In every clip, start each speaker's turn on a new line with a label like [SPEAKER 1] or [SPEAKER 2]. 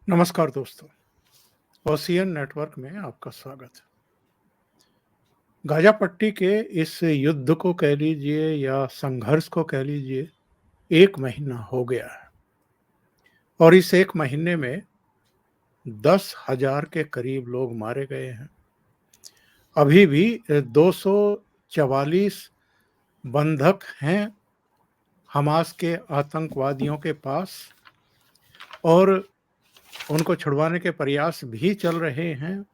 [SPEAKER 1] नमस्कार दोस्तों, ocean network में आपका स्वागत है। गाज़ा पट्टी के इस युद्ध को कह लीजिए या संघर्ष को कह लीजिए, 1 महीना हो गया है और इस 1 महीने में 10,000 के करीब लोग मारे गए हैं। अभी भी 244 बंधक हैं हमास के आतंकवादियों के पास और उनको छुड़वाने के प्रयास भी चल रहे हैं,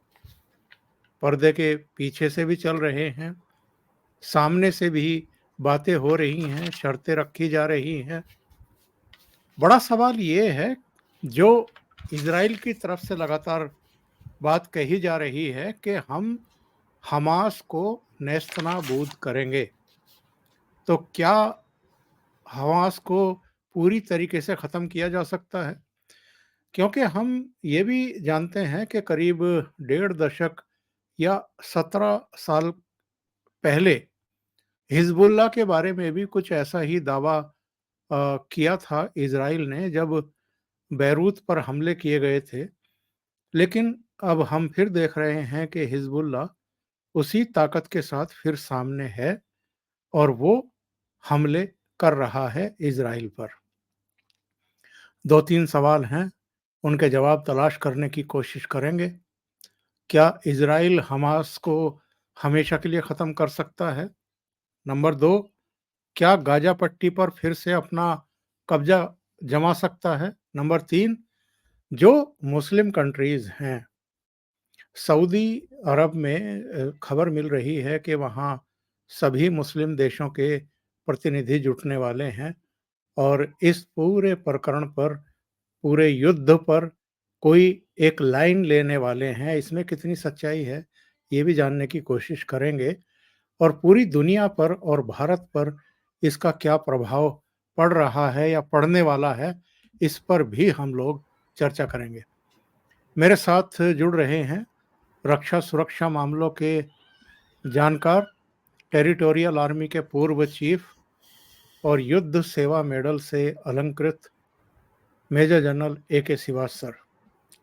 [SPEAKER 1] पर्दे के पीछे से भी चल रहे हैं। सामने से भी बातें हो रही हैं, शर्तें रखी जा रही हैं। बड़ा सवाल ये है, जो इज़राइल की तरफ से लगातार बात कही जा रही है कि हम हमास को नेस्तनाबूद करेंगे। तो क्या हमास को पूरी तरीके से ख़त्म किया जा सकता है? क्योंकि हम ये भी जानते हैं कि करीब डेढ़ दशक या 17 साल पहले हिज़्बुल्लाह के बारे में भी कुछ ऐसा ही दावा किया था इज़राइल ने जब बैरूत पर हमले किए गए थे। लेकिन अब हम फिर देख रहे हैं कि हिज़्बुल्लाह उसी ताकत के साथ फिर सामने है और वो हमले कर रहा है इज़राइल पर। 2-3 सवाल हैं, उनके जवाब तलाश करने की कोशिश करेंगे। क्या इज़राइल हमास को हमेशा के लिए ख़त्म कर सकता है? नंबर 2, क्या गाज़ा पट्टी पर फिर से अपना कब्ज़ा जमा सकता है? नंबर 3, जो मुस्लिम कंट्रीज़ हैं, सऊदी अरब में खबर मिल रही है कि वहाँ सभी मुस्लिम देशों के प्रतिनिधि जुटने वाले हैं और इस पूरे प्रकरण पर, पूरे युद्ध पर कोई एक लाइन लेने वाले हैं। इसमें कितनी सच्चाई है, ये भी जानने की कोशिश करेंगे और पूरी दुनिया पर और भारत पर इसका क्या प्रभाव पड़ रहा है या पड़ने वाला है, इस पर भी हम लोग चर्चा करेंगे। मेरे साथ जुड़ रहे हैं रक्षा सुरक्षा मामलों के जानकार, टेरिटोरियल आर्मी के पूर्व चीफ और युद्ध सेवा मेडल से अलंकृत major general A K. Siwach sir.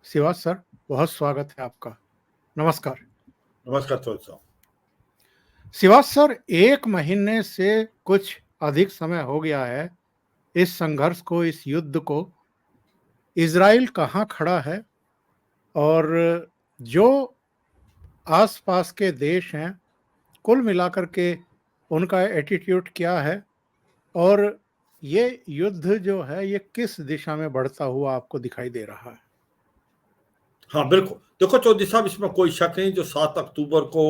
[SPEAKER 1] Siwach sir, बहुत स्वागत है आपका। नमस्कार।
[SPEAKER 2] नमस्कार दोस्तों।
[SPEAKER 1] सिवाच सर, 1 महीने से कुछ अधिक समय हो गया है इस संघर्ष को, इस युद्ध को। इज़राइल कहाँ खड़ा है और जो आस-पास के देश हैं, कुल मिलाकर के उनका एटीट्यूड क्या है और ये युद्ध जो है ये किस दिशा में बढ़ता हुआ आपको दिखाई दे रहा है?
[SPEAKER 2] हाँ, बिल्कुल। देखो चौधरी साहब, इसमें कोई शक नहीं, जो 7 अक्टूबर को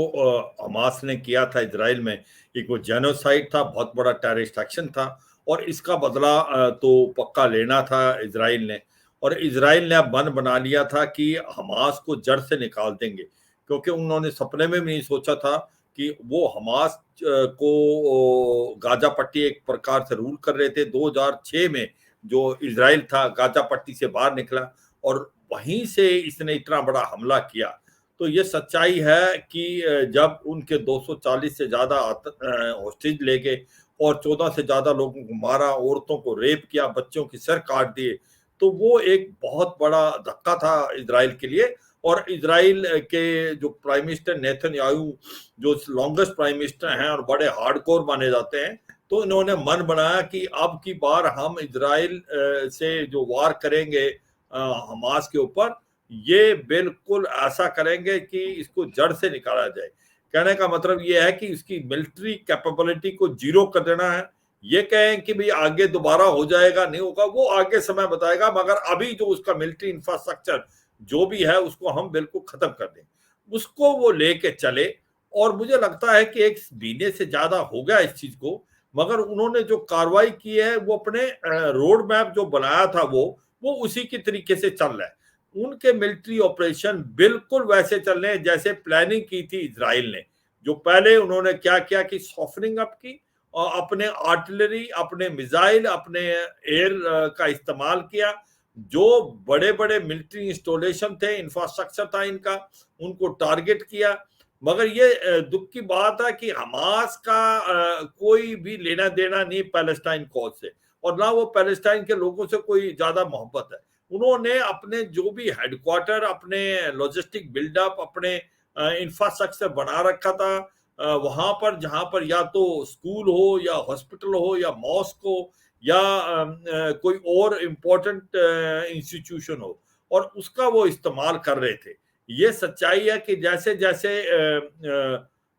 [SPEAKER 2] हमास ने किया था इज़राइल में, एक वो जेनोसाइड था, बहुत बड़ा टेररिस्ट एक्शन था और इसका बदला तो पक्का लेना था इज़राइल ने। और इज़राइल ने अब मन बना लिया था कि हमास को जड़ से निकाल देंगे, क्योंकि उन्होंने सपने में भी नहीं सोचा था कि वो हमास को गाज़ा पट्टी एक प्रकार से रूल कर रहे थे। 2006 में जो इज़राइल था गाज़ा पट्टी से बाहर निकला और वहीं से इसने इतना बड़ा हमला किया। तो ये सच्चाई है कि जब उनके 240 से ज़्यादा हॉस्टेज ले गए और 14 से ज़्यादा लोगों को मारा, औरतों को रेप किया, बच्चों के सर काट दिए, तो वो एक बहुत बड़ा धक्का था इज़राइल के लिए। और इज़राइल के जो प्राइम मिनिस्टर नेतन्याहू, जो लॉन्गेस्ट प्राइम मिनिस्टर हैं और बड़े हार्डकोर माने जाते हैं, तो इन्होंने मन बनाया कि अब की बार हम इज़राइल से जो वार करेंगे हमास के ऊपर, ये बिल्कुल ऐसा करेंगे कि इसको जड़ से निकाला जाए। कहने का मतलब ये है कि इसकी मिलिट्री कैपेबिलिटी को जीरो कर देना है। ये कहें कि भाई आगे दोबारा हो जाएगा, नहीं होगा, वो आगे समय बताएगा, मगर अभी जो उसका मिलिट्री इंफ्रास्ट्रक्चर जो भी है उसको हम बिल्कुल खत्म कर दें, उसको वो लेके चले। और मुझे लगता है कि 1 महीने से ज्यादा हो गया इस चीज को, मगर उन्होंने जो कार्रवाई की है वो अपने रोड मैप जो बनाया था वो उसी की तरीके से चल रहा है। उनके मिलिट्री ऑपरेशन बिल्कुल वैसे चल रहे हैं जैसे प्लानिंग की थी इज़राइल ने। जो पहले उन्होंने क्या किया कि सॉफ्टनिंग अप की और अपने आर्टिलरी, अपने मिसाइल, अपने एयर का इस्तेमाल किया। जो बड़े-बड़े मिलिट्री इंस्टॉलेशन थे, इंफ्रास्ट्रक्चर था इनका, उनको टारगेट किया। मगर ये दुख की बात है कि हमास का कोई भी लेना देना नहीं पैलेस्टाइन कॉज से, और ना वो पैलेस्टाइन के लोगों से कोई ज्यादा मोहब्बत है। उन्होंने अपने जो भी हेडक्वार्टर, अपने लॉजिस्टिक बिल्डअप, अपने इंफ्रास्ट्रक्चर बना रखा था, वहां पर जहां पर या तो स्कूल हो या हॉस्पिटल हो या मॉस्क हो या कोई और इम्पोर्टेंट इंस्टीट्यूशन हो, और उसका वो इस्तेमाल कर रहे थे। ये सच्चाई है कि जैसे जैसे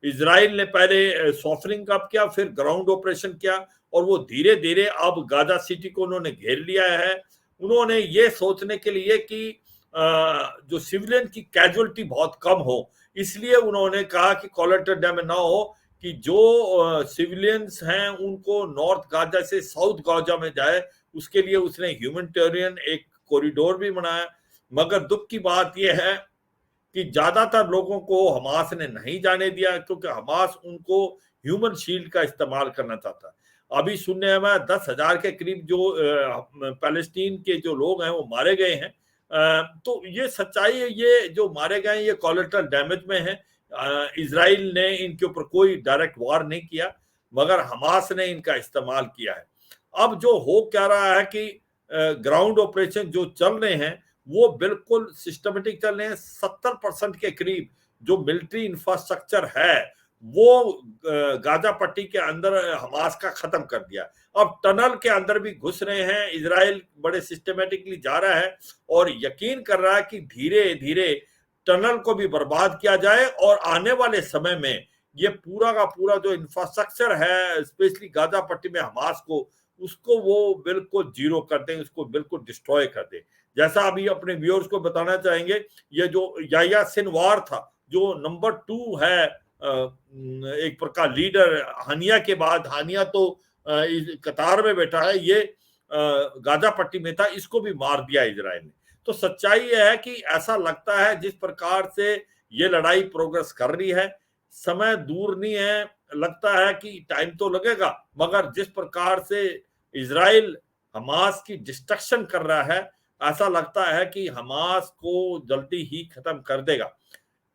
[SPEAKER 2] इजराइल ने पहले सॉफ्टनिंग अप किया, फिर ग्राउंड ऑपरेशन किया, और वो धीरे धीरे अब गाजा सिटी को उन्होंने घेर लिया है। उन्होंने ये सोचने के लिए कि जो सिविलियन की कैजुअलिटी बहुत कम हो, इसलिए उन्होंने कहा कि कोलेटरल डैमेज ना हो, कि जो सिविलियंस हैं उनको नॉर्थ गाजा से साउथ गाजा में जाए, उसके लिए उसने ह्यूमैनिटेरियन एक कॉरिडोर भी बनाया। मगर दुख की बात यह है कि ज्यादातर लोगों को हमास ने नहीं जाने दिया, क्योंकि हमास उनको ह्यूमन शील्ड का इस्तेमाल करना चाहता। अभी सुनने में 10,000 के करीब जो पैलेस्टीन के जो लोग हैं वो मारे गए हैं। तो ये सच्चाई है, ये जो मारे गए ये कोलेटरल डैमेज में है। इजराइल ने इनके ऊपर कोई डायरेक्ट वार नहीं किया, मगर हमास ने इनका इस्तेमाल किया है। अब जो हो क्या रहा है कि ग्राउंड ऑपरेशन जो चल रहे हैं वो बिल्कुल सिस्टमेटिक चल रहे हैं। 70% के करीब जो मिलिट्री इंफ्रास्ट्रक्चर है वो गाजा पट्टी के अंदर हमास का खत्म कर दिया। अब टनल के अंदर भी घुस रहे हैं, इजराइल बड़े सिस्टमेटिकली जा रहा है और यकीन कर रहा है कि धीरे धीरे टनल को भी बर्बाद किया जाए, और आने वाले समय में ये पूरा का पूरा जो इंफ्रास्ट्रक्चर है स्पेशली गाजा पट्टी में हमास को, उसको वो बिल्कुल जीरो कर दें, उसको बिल्कुल डिस्ट्रॉय कर दें। जैसा अभी अपने व्यूअर्स को बताना चाहेंगे, ये जो याया सिनवार था जो नंबर 2 है एक प्रकार लीडर हानिया के बाद, हानिया तो कतार में बैठा है, ये गाजा पट्टी में था, इसको भी मार दिया इजराइल ने। तो सच्चाई यह है कि ऐसा लगता है जिस प्रकार से ये लड़ाई प्रोग्रेस कर रही है, समय दूर नहीं है, लगता है कि टाइम तो लगेगा, मगर जिस प्रकार से इजराइल हमास की डिस्ट्रक्शन कर रहा है, ऐसा लगता है कि हमास को जल्दी ही खत्म कर देगा।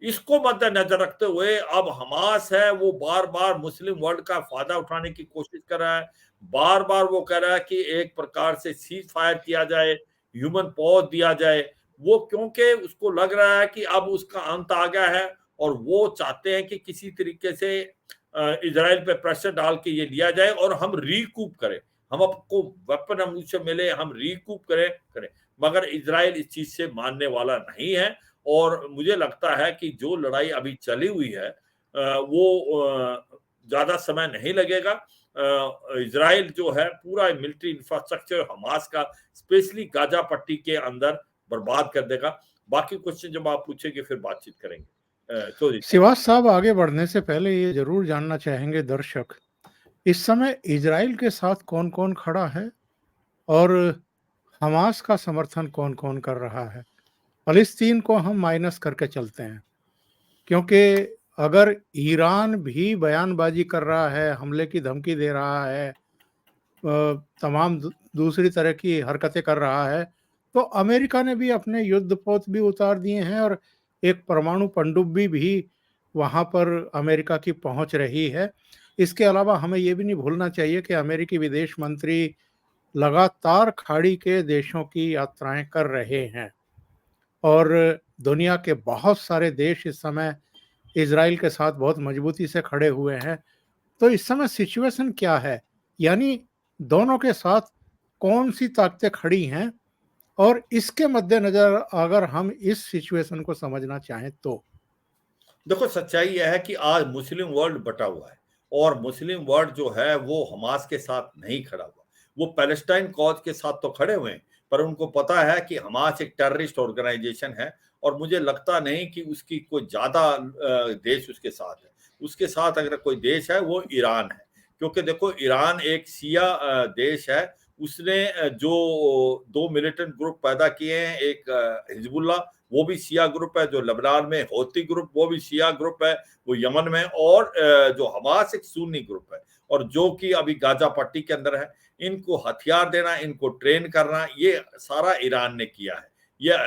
[SPEAKER 2] इसको मद्देनजर रखते हुए अब हमास है वो बार बार मुस्लिम वर्ल्ड का फायदा उठाने की कोशिश कर रहा है। बार बार वो कह रहा है कि एक प्रकार से सीज फायर किया जाए, ह्यूमन पॉज दिया जाए। वो क्योंकि उसको लग रहा है कि अब उसका अंत आ गया है, और वो चाहते हैं कि किसी तरीके से इजराइल पे प्रेशर डाल के ये लिया जाए और हम रिकूप करें, हम आपको वेपन अम्यूनिशन मिले, हम रिकूप करें। मगर इजराइल इस चीज से मानने वाला नहीं है, और मुझे लगता है कि जो लड़ाई अभी चली हुई है वो ज्यादा समय नहीं लगेगा। इजराइल जो है पूरा मिलिट्री इंफ्रास्ट्रक्चर हमास का स्पेशली गाजा पट्टी के अंदर बर्बाद कर देगा। बाकी क्वेश्चन जब आप पूछेंगे फिर बातचीत करेंगे। चौधरी
[SPEAKER 1] सिवास साहब, आगे बढ़ने से पहले ये जरूर जानना चाहेंगे दर्शक, इस समय इजराइल के साथ कौन कौन खड़ा है और हमास का समर्थन कौन कौन कर रहा है। फलस्तीन को हम माइनस करके चलते हैं, क्योंकि अगर ईरान भी बयानबाजी कर रहा है, हमले की धमकी दे रहा है, तमाम दूसरी तरह की हरकतें कर रहा है, तो अमेरिका ने भी अपने युद्धपोत भी उतार दिए हैं और एक परमाणु पनडुब्बी भी वहाँ पर अमेरिका की पहुँच रही है। इसके अलावा हमें ये भी नहीं भूलना चाहिए कि अमेरिकी विदेश मंत्री लगातार खाड़ी के देशों की यात्राएं कर रहे हैं, और दुनिया के बहुत सारे देश इस समय इजराइल के साथ बहुत मजबूती से खड़े हुए हैं। तो इस समय सिचुएशन क्या है, यानी दोनों के साथ कौन सी ताकतें खड़ी हैं, और इसके मद्देनजर अगर हम इस सिचुएशन को समझना चाहें तो।
[SPEAKER 2] देखो, सच्चाई यह है कि आज मुस्लिम वर्ल्ड बटा हुआ है, और मुस्लिम वर्ल्ड जो है वो हमास के साथ नहीं खड़ा हुआ। वो पैलेस्टाइन कॉज के साथ तो खड़े हुए हैं, पर उनको पता है कि हमास एक टेररिस्ट ऑर्गेनाइजेशन है, और मुझे लगता नहीं कि उसकी कोई ज्यादा देश उसके साथ है। उसके साथ अगर कोई देश है वो ईरान है, क्योंकि देखो ईरान एक शिया देश है। उसने जो 2 मिलिटेंट ग्रुप पैदा किए हैं, एक हिजबुल्ला, वो भी शिया ग्रुप है, जो लेबनान में हौती ग्रुप वो भी शिया ग्रुप है, वो यमन में, और जो हमास एक सुन्नी ग्रुप है, और जो कि अभी गाजा पट्टी के अंदर है। इनको हथियार देना, इनको ट्रेन करना, ये सारा ईरान ने किया है। ये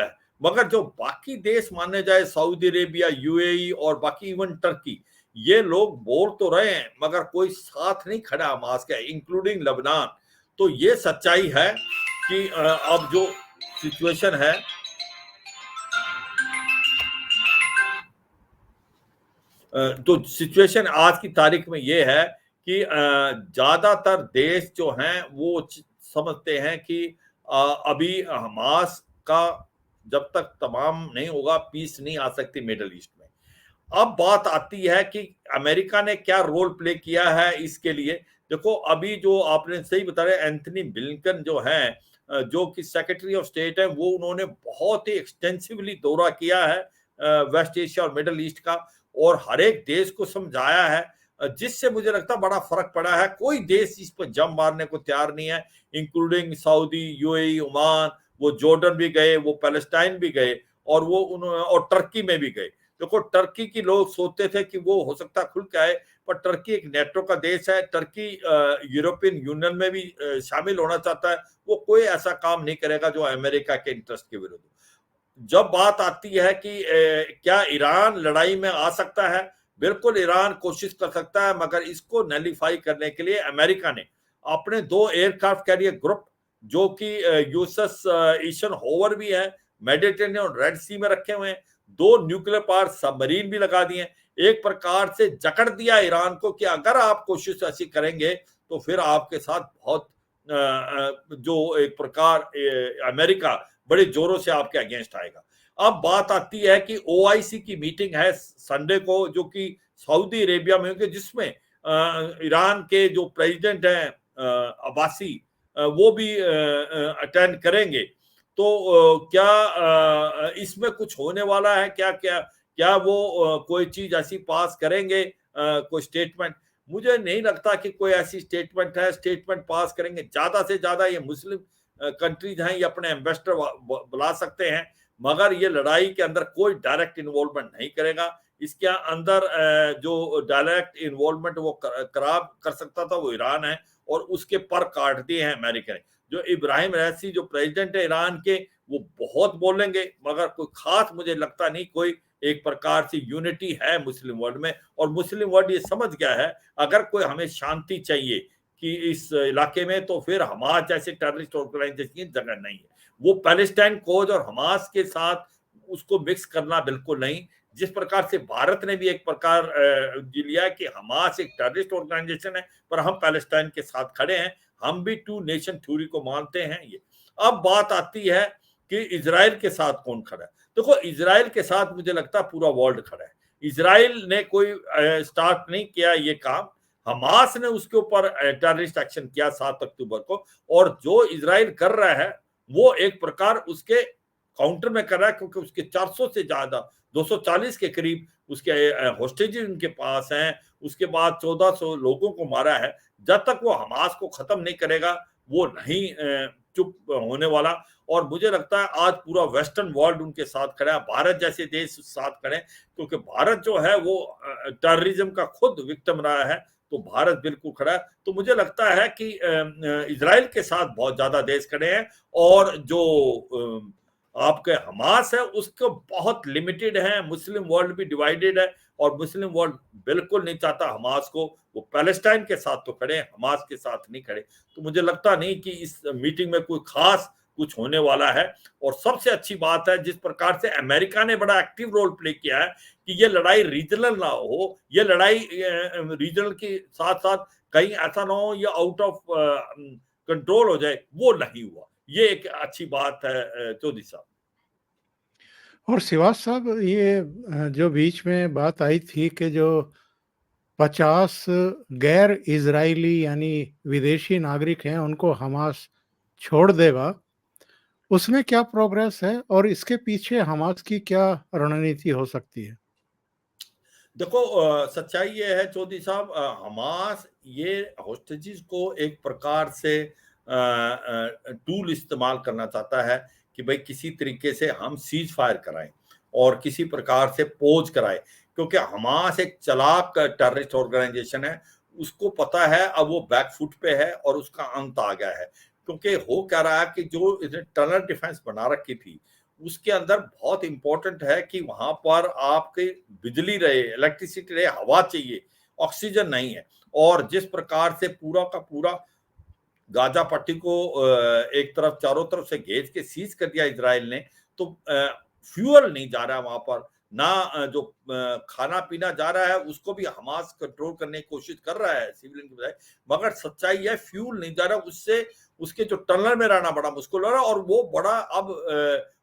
[SPEAKER 2] मगर जो बाकी देश माने जाए, सऊदी अरेबिया, यूएई और बाकी इवन टर्की, ये लोग बोल तो रहे हैं मगर कोई साथ नहीं खड़ा हमास का, इंक्लूडिंग लेबनान। तो ये सच्चाई है कि अब जो सिचुएशन है, तो सिचुएशन आज की तारीख में ये है कि ज्यादातर देश जो हैं वो समझते हैं कि अभी हमास का जब तक तमाम नहीं होगा पीस नहीं आ सकती मिडल ईस्ट में। अब बात आती है कि अमेरिका ने क्या रोल प्ले किया है इसके लिए। देखो अभी जो आपने सही बता रहे, एंथनी ब्लिंकन जो है, जो कि सेक्रेटरी ऑफ स्टेट है, वो उन्होंने बहुत ही एक्सटेंसिवली दौरा किया है वेस्ट एशिया और मिडल ईस्ट का, और हर एक देश को समझाया है, जिससे मुझे लगता है बड़ा फर्क पड़ा है। कोई देश इस पर जम मारने को तैयार नहीं है, इंक्लूडिंग सऊदी, यूएई, ओमान, वो जॉर्डन भी गए, वो पैलेस्टाइन भी गए, और वो और टर्की में भी गए। देखो टर्की की लोग सोचते थे कि वो हो सकता खुल के आए, पर टर्की एक नेटो का देश है, टर्की यूरोपियन यूनियन में भी शामिल होना चाहता है, वो कोई ऐसा काम नहीं करेगा जो अमेरिका के इंटरेस्ट के विरुद्ध। जब बात आती है कि क्या ईरान लड़ाई में आ सकता है, बिल्कुल ईरान कोशिश कर सकता है, मगर इसको नलीफाई करने के लिए अमेरिका ने अपने 2 एयरक्राफ्ट कैरियर ग्रुप, जो कि यूएसएस ईशनहोवर भी है, मेडिटेरेनियन और रेड सी में रखे हुए हैं, 2 न्यूक्लियर पावर सबमरीन भी लगा दिए। एक प्रकार से जकड़ दिया ईरान को कि अगर आप कोशिश ऐसी करेंगे तो फिर आपके साथ बहुत जो एक प्रकार अमेरिका बड़े जोरों से आपके अगेंस्ट आएगा। अब बात आती है कि ओआईसी की मीटिंग है संडे को, जो कि सऊदी अरेबिया में होगी, जिसमें ईरान के जो प्रेसिडेंट हैं अब्बासी, वो भी अटेंड करेंगे। तो क्या इसमें कुछ होने वाला है? क्या क्या क्या वो कोई चीज ऐसी पास करेंगे, कोई स्टेटमेंट? मुझे नहीं लगता कि कोई ऐसी स्टेटमेंट पास करेंगे। ज्यादा से ज्यादा ये मुस्लिम कंट्रीज हैं, ये अपने एम्बेसडर बुला सकते हैं, मगर ये लड़ाई के अंदर कोई डायरेक्ट इन्वॉल्वमेंट नहीं करेगा। इसके अंदर जो डायरेक्ट इन्वॉल्वमेंट वो कर सकता था वो ईरान है, और उसके पर काट दिए हैं अमेरिका ने। जो इब्राहिम रईसी जो प्रेसिडेंट है ईरान के, वो बहुत बोलेंगे, मगर कोई खास मुझे लगता नहीं कोई एक प्रकार से यूनिटी है मुस्लिम वर्ल्ड में। और मुस्लिम वर्ल्ड ये समझ गया है, अगर कोई हमें शांति चाहिए कि इस इलाके में, तो फिर हमास जैसे टेररिस्ट ऑर्गेनाइजेशन की जगह नहीं है। वो पैलेस्टाइन कोज और हमास के साथ उसको मिक्स करना बिल्कुल नहीं। जिस प्रकार से भारत ने भी एक प्रकार लिया कि हमास एक टेररिस्ट ऑर्गेनाइजेशन है, पर हम पैलेस्टाइन के साथ खड़े हैं, हम भी 2 नेशन थ्योरी को मानते हैं। ये अब बात आती है कि इजराइल के साथ कौन खड़ा है। देखो इजराइल के साथ मुझे लगता है पूरा वर्ल्ड खड़ा है। इजराइल ने कोई स्टार्ट नहीं किया ये काम, हमास ने उसके ऊपर टेररिस्ट एक्शन किया 7 अक्टूबर को, और जो इजराइल कर रहा है वो एक प्रकार उसके काउंटर में कर रहा है, क्योंकि उसके 400 से ज्यादा 240 के करीब उसके होस्टेजेस उनके पास हैं। उसके बाद 1400 लोगों को मारा है। जब तक वो हमास को खत्म नहीं करेगा वो नहीं चुप होने वाला। और मुझे लगता है आज पूरा वेस्टर्न वर्ल्ड उनके साथ खड़ा है, भारत जैसे देश साथ खड़े, क्योंकि भारत जो है वो टेररिज्म का खुद विक्टिम रहा है, तो भारत बिल्कुल खड़ा है। तो मुझे लगता है कि इजराइल के साथ बहुत ज्यादा देश खड़े हैं, और जो आपके हमास है उसको बहुत लिमिटेड है। मुस्लिम वर्ल्ड भी डिवाइडेड है, और मुस्लिम वर्ल्ड बिल्कुल नहीं चाहता हमास को। वो पैलेस्टाइन के साथ तो खड़े हैं, हमास के साथ नहीं खड़े। तो मुझे लगता नहीं कि इस मीटिंग में कोई खास कुछ होने वाला है। और सबसे अच्छी बात है जिस प्रकार से अमेरिका ने बड़ा एक्टिव रोल प्ले किया है कि ये लड़ाई रीजनल ना हो, ये लड़ाई रीजनल के साथ साथ कहीं ऐसा ना हो ये आउट ऑफ कंट्रोल हो जाए, वो नहीं हुआ। ये एक अच्छी बात है चौधरी साहब।
[SPEAKER 1] और श्रीवास साहब, ये जो बीच में बात आई थी कि जो 50 गैर इजरायली यानी विदेशी नागरिक हैं उनको हमास छोड़ देगा, उसमें क्या प्रोग्रेस है और इसके पीछे हमास की क्या रणनीति हो सकती है?
[SPEAKER 2] देखो सच्चाई ये है चौधरी साहब, हमास ये होस्टेजेस को एक प्रकार से टूल इस्तेमाल करना चाहता है कि भाई किसी तरीके से हम सीज फायर कराएं और किसी प्रकार से पोज कराएं, क्योंकि हमास एक चालाक टेररिस्ट ऑर्गेनाइजेशन है। उसको पता है अब वो बैकफुट पे है और उसका अंत आ गया है। क्योंकि हो क्या रहा है कि जो इसने टनल डिफेंस बना रखी थी उसके अंदर बहुत इंपॉर्टेंट है कि वहां पर आपके बिजली रहे, इलेक्ट्रिसिटी रहे, हवा चाहिए, ऑक्सीजन नहीं है। और जिस प्रकार से पूरा का पूरा गाजा पट्टी को एक तरफ चारों तरफ से घेर के सीज कर दिया इजराइल ने, तो फ्यूअल नहीं जा रहा वहां पर, ना जो खाना पीना जा रहा है उसको भी हमास कंट्रोल करने की कोशिश कर रहा है सिविलियन की बजाय, मगर सच्चाई है फ्यूल नहीं जा रहा, उससे उसके जो टनल में रहना बड़ा मुश्किल हो रहा है। और वो बड़ा अब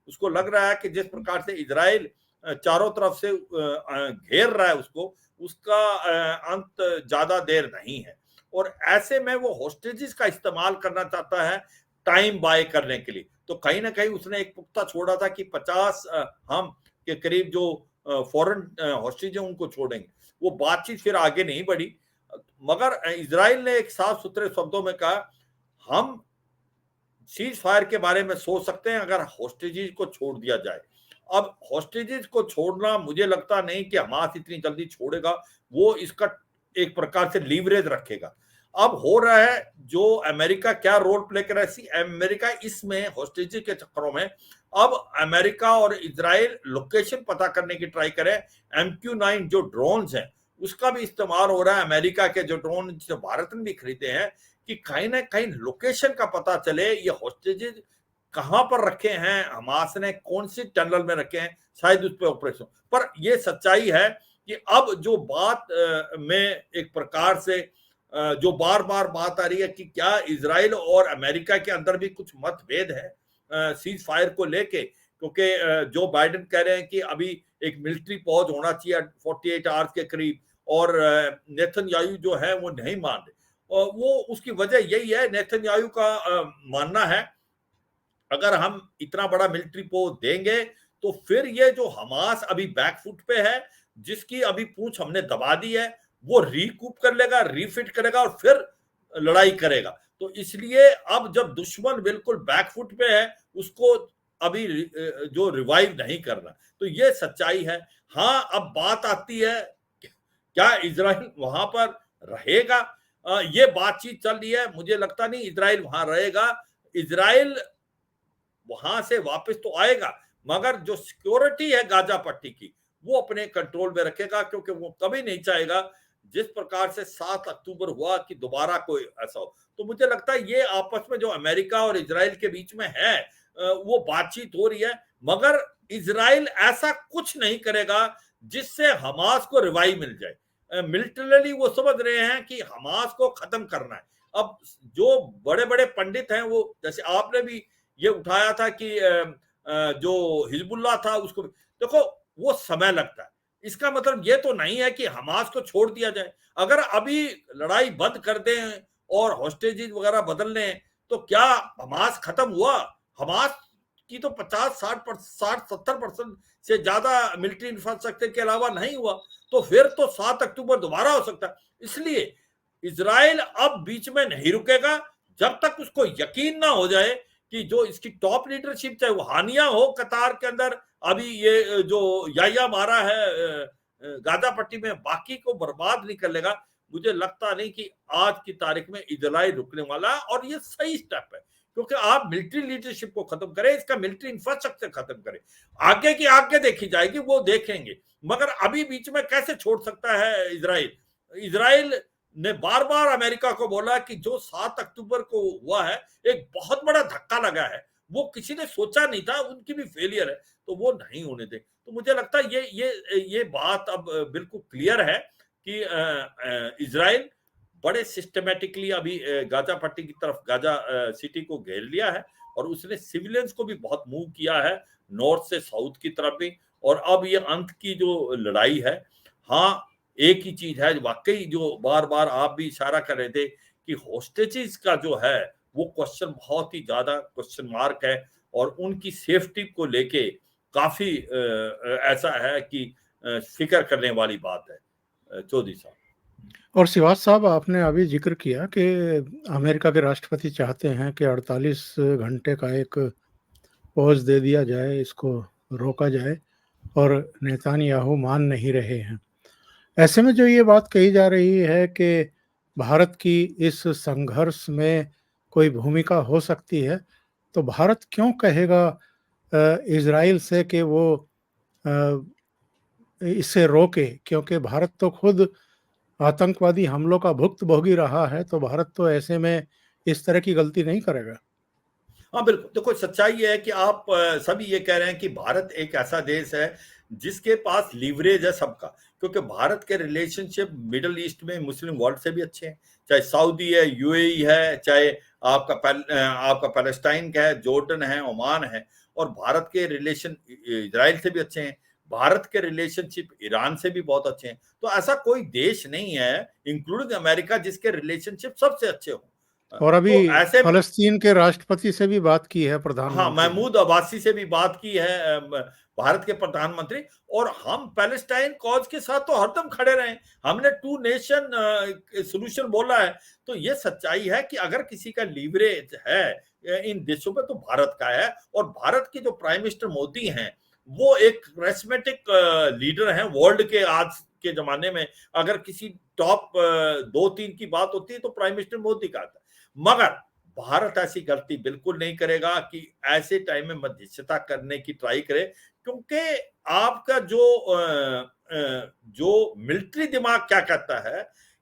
[SPEAKER 2] उसको लग रहा है कि जिस प्रकार से इजराइल चारों तरफ से घेर रहा है उसको, उसका अंत ज्यादा देर नहीं है। और ऐसे में वो होस्टेजेस का इस्तेमाल करना चाहता है टाइम बाय करने के लिए। तो कहीं ना कहीं उसने एक पुख्ता छोड़ा था कि 50 हम के करीब जो फॉरेन हॉस्टेज है उनको छोड़ेंगे। वो बातचीत फिर आगे नहीं बढ़ी, मगर इजराइल ने एक साफ सुथरे शब्दों में कहा हम सीज फायर के बारे में सोच सकते हैं अगर हॉस्टेजेस को छोड़ दिया जाए। अब हॉस्टेजेस को छोड़ना मुझे लगता नहीं कि हमास इतनी जल्दी छोड़ेगा, वो इसका एक प्रकार से लीवरेज रखेगा। अब हो रहा है जो अमेरिका क्या रोल प्ले कर रहा है, अमेरिका इसमें हॉस्टेजेस के चक्करों में अब अमेरिका और इजराइल लोकेशन पता करने की ट्राई करे। MQ-9 जो ड्रोन्स हैं उसका भी इस्तेमाल हो रहा है, अमेरिका के जो ड्रोन जो भारत ने भी खरीदे हैं, कि कहीं ना कहीं लोकेशन का पता चले ये हॉस्टेजेस कहां पर रखे हैं, हमास ने कौन सी टनल में रखे हैं, शायद उस पर ऑपरेशन। पर यह सच्चाई है कि अब जो बात में एक प्रकार से जो बार बार बात आ रही है कि क्या इजराइल और अमेरिका के अंदर भी कुछ मतभेद है सीज फायर को लेके, क्योंकि जो बाइडेन कह रहे हैं कि अभी एक मिलिट्री पॉज होना चाहिए 48 आवर्स के करीब, और नेतन्याहू जो है वो नहीं मान रहे। और वो उसकी वजह यही है, नेतन्याहू का मानना है अगर हम इतना बड़ा मिलिट्री पोज देंगे तो फिर ये जो हमास अभी बैकफुट पे है, जिसकी अभी पूंछ हमने दबा दी है, वो रिकूप कर लेगा, रिफिट करेगा और फिर लड़ाई करेगा। तो इसलिए अब जब दुश्मन बिल्कुल बैकफुट पे है, उसको अभी जो रिवाइव नहीं करना। तो ये सच्चाई है। हाँ, अब बात आती है क्या इजराइल वहां पर रहेगा, ये बातचीत चल रही है। मुझे लगता नहीं इजराइल वहां रहेगा। इजराइल वहां से वापस तो आएगा, मगर जो सिक्योरिटी है गाजा पट्टी की वो अपने कंट्रोल में रखेगा, क्योंकि वो कभी नहीं चाहेगा जिस प्रकार से 7 अक्टूबर हुआ कि दोबारा कोई ऐसा हो। तो मुझे लगता है ये आपस में जो अमेरिका और इजराइल के बीच में है वो बातचीत हो रही है, मगर इजराइल ऐसा कुछ नहीं करेगा जिससे हमास को रिवाइव मिल जाए। मिलिटरली वो समझ रहे हैं कि हमास को खत्म करना है। अब जो बड़े बड़े पंडित हैं, वो जैसे आपने भी ये उठाया था कि जो हिजबुल्लाह था उसको, देखो वो समय लगता है। इसका मतलब ये तो नहीं है कि हमास को छोड़ दिया जाए। अगर अभी लड़ाई बंद कर दें और हॉस्टेजेस वगैरह बदल लें तो क्या हमास खत्म हुआ? हमास की तो 50-60-70% से ज्यादा मिलिट्री इंफ्रास्ट्रक्चर के अलावा नहीं हुआ। तो फिर तो 7 अक्टूबर दोबारा हो सकता है। इसलिए इजराइल अब बीच में नहीं रुकेगा जब तक उसको यकीन ना हो जाए कि जो इसकी टॉप लीडरशिप, चाहे वो हानिया हो कतार के अंदर, अभी ये जो याया मारा है गाजा पट्टी में, बाकी को बर्बाद नहीं कर लेगा। मुझे लगता नहीं कि आज की तारीख में इजराइल रुकने वाला, और ये सही स्टेप है, क्योंकि आप मिलिट्री लीडरशिप को खत्म करें, इसका मिलिट्री इंफ्रास्ट्रक्चर खत्म करें, आगे की आगे देखी जाएगी, वो देखेंगे। मगर अभी बीच में कैसे छोड़ सकता है इजराइल? इजराइल ने बार बार अमेरिका को बोला कि जो 7 अक्टूबर को हुआ है एक बहुत बड़ा धक्का लगा है, वो किसी ने सोचा नहीं था, उनकी भी फेलियर है, तो वो नहीं होने दे। तो मुझे लगता है ये बात अब बिल्कुल क्लियर है कि इजराइल बड़े सिस्टमेटिकली अभी गाजा पट्टी की तरफ, गाजा सिटी को घेर लिया है, और उसने सिविलियंस को भी बहुत मूव किया है नॉर्थ से साउथ की तरफ भी। और अब ये अंत की जो लड़ाई है, हाँ एक ही चीज है वाकई जो बार बार आप भी इशारा कर रहे थे कि होस्टेजेस का जो है वो क्वेश्चन बहुत ही ज्यादा क्वेश्चन मार्क है, और उनकी सेफ्टी को लेके काफी ऐसा है कि फिक्र करने वाली बात है। चौधरी साहब
[SPEAKER 1] और श्रीवास साहब, आपने अभी जिक्र किया कि अमेरिका के राष्ट्रपति चाहते हैं कि 48 घंटे का एक पॉज दे दिया जाए, इसको रोका जाए, और नेतान्याहू मान नहीं रहे हैं। ऐसे में जो ये बात कही जा रही है कि भारत की इस संघर्ष में कोई भूमिका हो सकती है, तो भारत क्यों कहेगा इजराइल से कि वो इसे रोके? क्योंकि भारत तो खुद आतंकवादी हमलों का भुक्तभोगी रहा है, तो भारत तो ऐसे में इस तरह की गलती नहीं करेगा।
[SPEAKER 2] हाँ बिल्कुल, देखो सच्चाई ये है कि आप सभी ये कह रहे हैं कि भारत एक ऐसा देश है जिसके पास लीवरेज है सबका, क्योंकि भारत के रिलेशनशिप मिडल ईस्ट में मुस्लिम वर्ल्ड से भी अच्छे हैं, चाहे सऊदी है, यूएई है, चाहे आपका पैलेस्टाइन का है, जॉर्डन है, ओमान है, और भारत के रिलेशन इजराइल से भी अच्छे हैं, भारत के रिलेशनशिप ईरान से भी बहुत अच्छे हैं। तो ऐसा कोई देश नहीं है इंक्लूडिंग अमेरिका जिसके रिलेशनशिप सबसे अच्छे हों।
[SPEAKER 1] और अभी
[SPEAKER 2] तो ऐसे
[SPEAKER 1] फलस्तीन के राष्ट्रपति से भी बात की है
[SPEAKER 2] हाँ,
[SPEAKER 1] प्रधानमंत्री ने।
[SPEAKER 2] महमूद अब्बासी से भी बात की है भारत के प्रधानमंत्री, और हम पैलेस्टाइन कॉज के साथ तो हरदम खड़े रहे। हमने 2 नेशन सॉल्यूशन बोला है। तो ये सच्चाई है कि अगर किसी का लीवरेज है इन देशों पे तो भारत का है, और भारत के जो प्राइम मिनिस्टर मोदी हैं वो एक करिस्मेटिक लीडर हैं वर्ल्ड के आज के जमाने में। अगर किसी टॉप 2-3 की बात होती है तो प्राइम मिनिस्टर मोदी का आता है। मगर भारत ऐसी गलती बिल्कुल नहीं करेगा कि ऐसे टाइम में मध्यस्थता करने की ट्राई करे, क्योंकि आपका जो मिलिट्री दिमाग क्या कहता है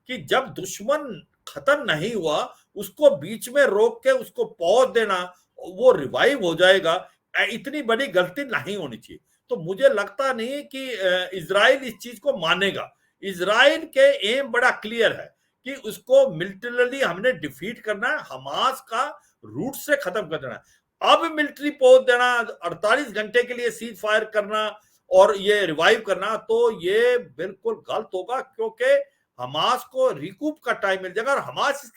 [SPEAKER 2] कि जब दुश्मन खत्म नहीं हुआ उसको बीच में रोक के उसको पॉज देना, वो रिवाइव हो जाएगा, इतनी बड़ी गलती नहीं होनी चाहिए। तो मुझे लगता नहीं कि इजराइल इस चीज को मानेगा। इजराइल के एम बड़ा क्लियर है कि उसको मिलिटरली हमने डिफीट करना है, हमास का रूट से खत्म कर देना है। अब मिलिट्री पोज देना, 48 घंटे के लिए सीज फायर करना और ये रिवाइव करना, तो ये बिल्कुल गलत होगा, क्योंकि हमास को रिकूप का टाइम मिल जाएगा, और हमास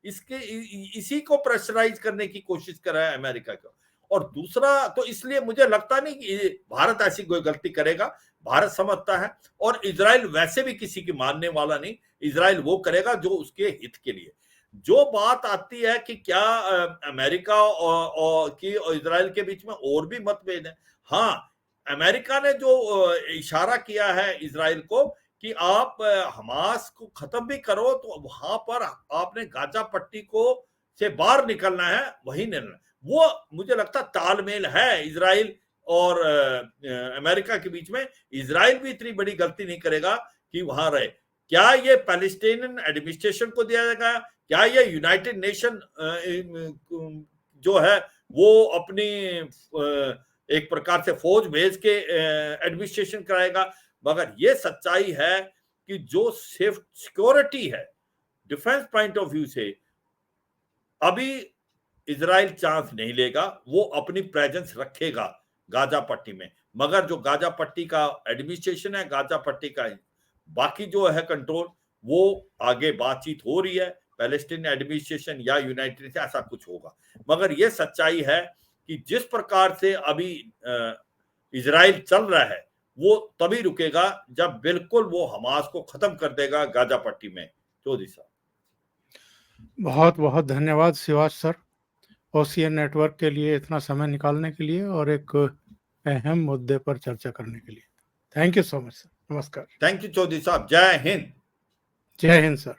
[SPEAKER 2] इसी को प्रेशराइज करने की कोशिश कर रहा है अमेरिका को। और दूसरा तो इसलिए मुझे लगता नहीं कि भारत ऐसी कोई गलती करेगा। भारत समझता है, और इजराइल वैसे भी किसी की मानने वाला नहीं। इजराइल वो करेगा जो उसके हित के लिए। जो बात आती है कि क्या अमेरिका और इजराइल के बीच में और भी मतभेद है। हाँ, अमेरिका ने जो इशारा किया है इजराइल को कि आप हमास को खत्म भी करो, तो वहां पर आपने गाजा पट्टी को से बाहर निकलना है, वही निर्णय। वो मुझे लगता तालमेल है इजराइल और अमेरिका के बीच में। इजराइल भी इतनी बड़ी गलती नहीं करेगा कि वहां रहे। क्या ये पैलेस्टीनियन एडमिनिस्ट्रेशन को दिया जाएगा, क्या ये यूनाइटेड नेशन जो है वो अपनी एक प्रकार से फौज भेज के एडमिनिस्ट्रेशन कराएगा। मगर ये सच्चाई है कि जो सेफ सिक्योरिटी है डिफेंस पॉइंट ऑफ व्यू से, अभी इजराइल चांस नहीं लेगा। वो अपनी प्रेजेंस रखेगा गाजा पट्टी में, मगर जो गाजा पट्टी का एडमिनिस्ट्रेशन है, गाजा पट्टी का बाकी जो है कंट्रोल, वो आगे बातचीत हो रही है पैलेस्टीन एडमिनिस्ट्रेशन या यूनाइटेड से, ऐसा कुछ होगा। मगर ये सच्चाई है कि जिस प्रकार से अभी इजराइल चल रहा है वो तभी रुकेगा जब बिल्कुल वो हमास को खत्म कर देगा गाजा पट्टी में। चौधरी साहब,
[SPEAKER 1] बहुत बहुत धन्यवाद शिवाज सर, ओसीएन नेटवर्क के लिए इतना समय निकालने के लिए और एक अहम मुद्दे पर चर्चा करने के लिए। Thank you so much sir. नमस्कार।
[SPEAKER 2] थैंक यू चौधरी साहब। जय हिंद।
[SPEAKER 1] जय हिंद सर।